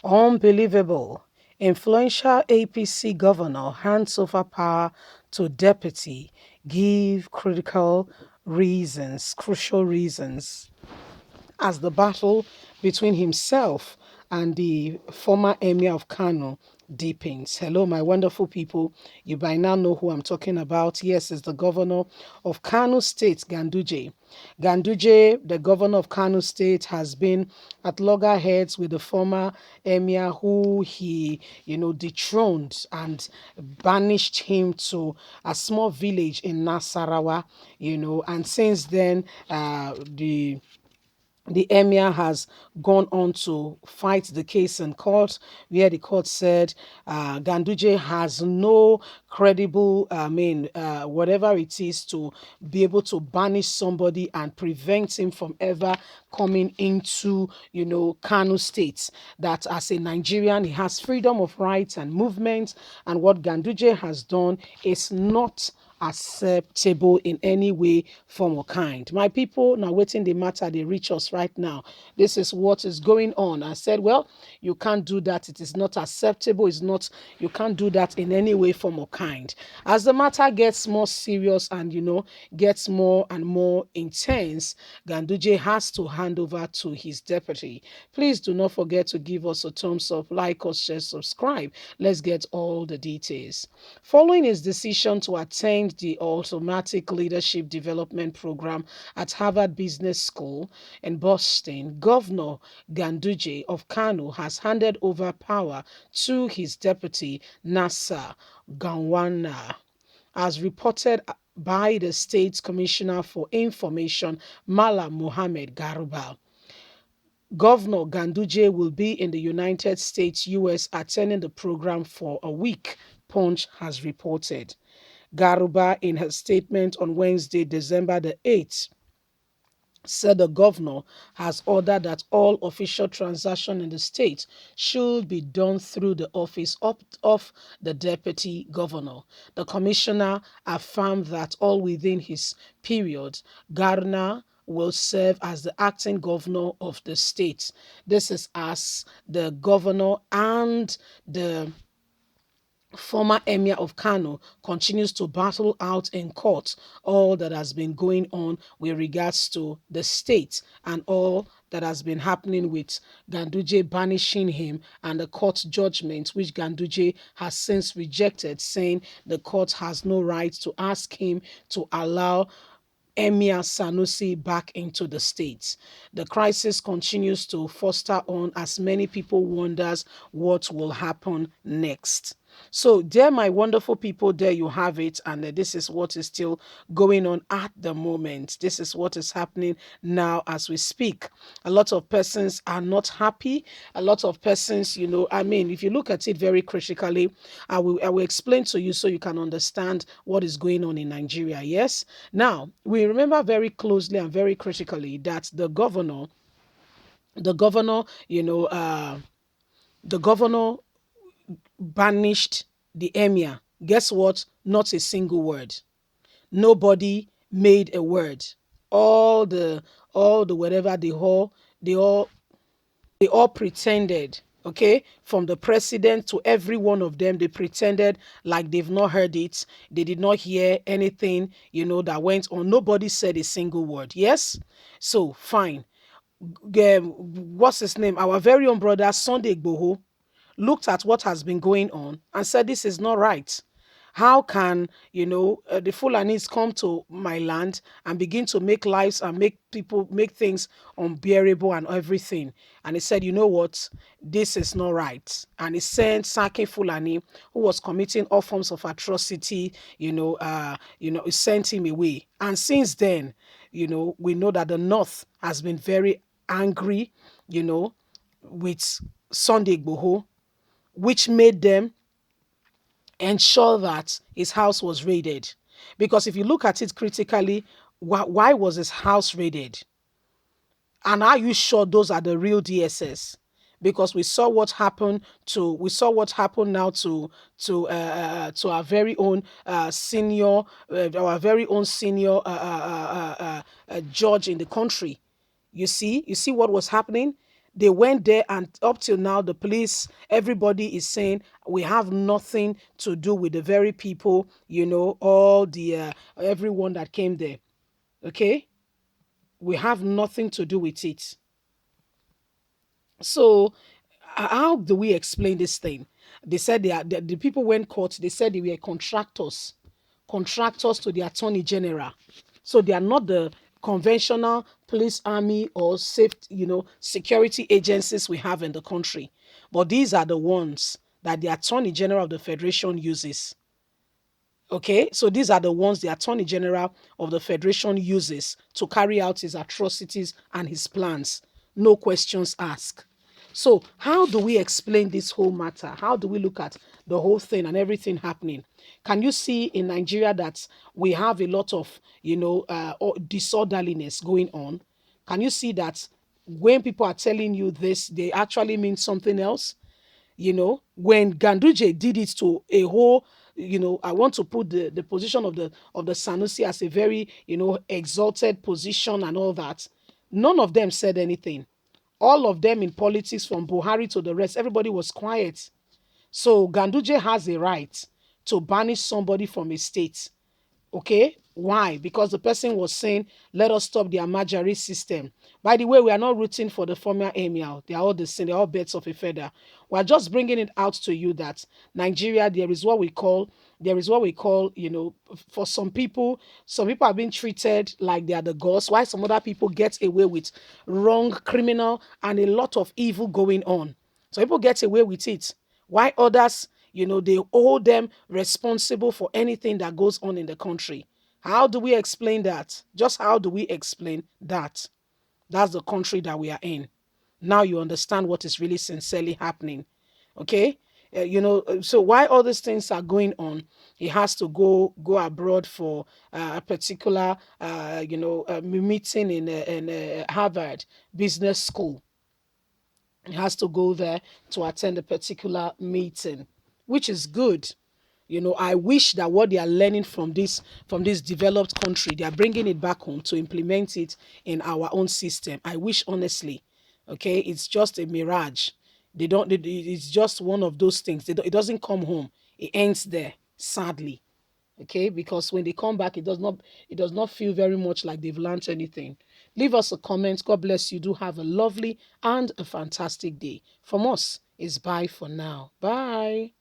Unbelievable. Influential APC governor hands over power to deputy. Give crucial reasons as the battle between himself and the former emir of Kano deepens. Hello, my wonderful people. You by now know who I'm talking about. Yes, it's the governor of Kano State, Ganduje. Ganduje, the governor of Kano State, has been at loggerheads with the former emir who he, dethroned and banished him to a small village in Nasarawa, and since then, the emir has gone on to fight the case in court, where the court said Ganduje has no credible, whatever it is, to be able to banish somebody and prevent him from ever coming into, Kano State. That as a Nigerian, he has freedom of rights and movement, and what Ganduje has done is not acceptable in any way, form, or kind. My people, now waiting the matter, they reach us right now. This is what is going on. I said, well, you can't do that. It is not acceptable. It's not, you can't do that in any way, form, or kind. As the matter gets more serious and, gets more and more intense, Ganduje has to hand over to his deputy. Please do not forget to give us a thumbs up, like us, share, subscribe. Let's get all the details. Following his decision to attend the Automatic Leadership Development Program at Harvard Business School in Boston, Governor Ganduje of Kano has handed over power to his deputy, Nasser Gawuna, as reported by the State's Commissioner for Information, Mala Mohammed Garuba. Governor Ganduje will be in the United States, US, attending the program for a week, Punch has reported. Garuba, in her statement on Wednesday, December the 8th, said the governor has ordered that all official transactions in the state should be done through the office of the deputy governor. The commissioner affirmed that all within his period, Garna will serve as the acting governor of the state. This is as the governor and the former emir of Kano continues to battle out in court all that has been going on with regards to the state and all that has been happening with Ganduje banishing him and the court judgment which Ganduje has since rejected, saying the court has no right to ask him to allow Emir Sanusi back into the States. The crisis continues to foster on as many people wonders what will happen next. So there, my wonderful people, there you have it. And this is what is still going on at the moment. This is what is happening now as we speak. A lot of persons are not happy. A lot of persons, if you look at it very critically, I will explain to you so you can understand what is going on in Nigeria. Yes. Now, we remember very closely and very critically that the governor, the governor banished the emir. Guess what? Not a single word. Nobody made a word. All the whatever they all pretended, okay, from the president to every one of them, they pretended like they've not heard it. They did not hear anything, that went on. Nobody said a single word. Yes. So fine. What's his name? Our very own brother Sunday Igboho looked at what has been going on and said, this is not right. How can, the Fulanis come to my land and begin to make lives and make things unbearable and everything? And he said, you know what? This is not right. And he sent Sake Fulani, who was committing all forms of atrocity, he sent him away. And since then, we know that the North has been very angry, with Sunday Igboho, which made them ensure that his house was raided. Because if you look at it critically, why was his house raided? And are you sure those are the real DSS? Because we saw what happened now to our very own senior judge in the country. You see what was happening. They went there, and up till now, the police, everybody is saying we have nothing to do with the very people, all the everyone that came there. Okay, we have nothing to do with it. So, how do we explain this thing? They said the people went court. They said they were contractors to the attorney general. So they are not the conventional police, army, or security agencies we have in the country. But these are the ones that the attorney general of the federation uses. Okay, so these are the ones the Attorney General of the Federation uses to carry out his atrocities and his plans. No questions asked. So, how do we explain this whole matter? How do we look at the whole thing and everything happening? Can you see in Nigeria that we have a lot of, disorderliness going on? Can you see that when people are telling you this, they actually mean something else? When Ganduje did it to a whole, I want to put the position of the Sanusi as a very, exalted position and all that. None of them said anything. All of them in politics, from Buhari to the rest, everybody was quiet. So Ganduje has a right to banish somebody from a state. Okay, why? Because the person was saying, let us stop the Amajari system. By the way, we are not rooting for the former emir. They are all the same. They're all birds of a feather. We are just bringing it out to you that Nigeria, there is what we call, for some people are being treated like they are the gods, while some other people get away with wrong, criminal, and a lot of evil going on. So people get away with it. Why others, they hold them responsible for anything that goes on in the country. How do we explain that? Just how do we explain that? That's the country that we are in. Now you understand what is really sincerely happening. Okay? So why all these things are going on, he has to go abroad for a particular meeting in Harvard Business School. He has to go there to attend a particular meeting, which is good. I wish that what they are learning from this developed country, they are bringing it back home to implement it in our own system. I wish, honestly. Okay, it's just a mirage. They don't. It's just one of those things. It doesn't come home. It ends there, sadly. Okay, because when they come back, it does not feel very much like they've learned anything. Leave us a comment. God bless you. Do have a lovely and a fantastic day. From us, is bye for now. Bye.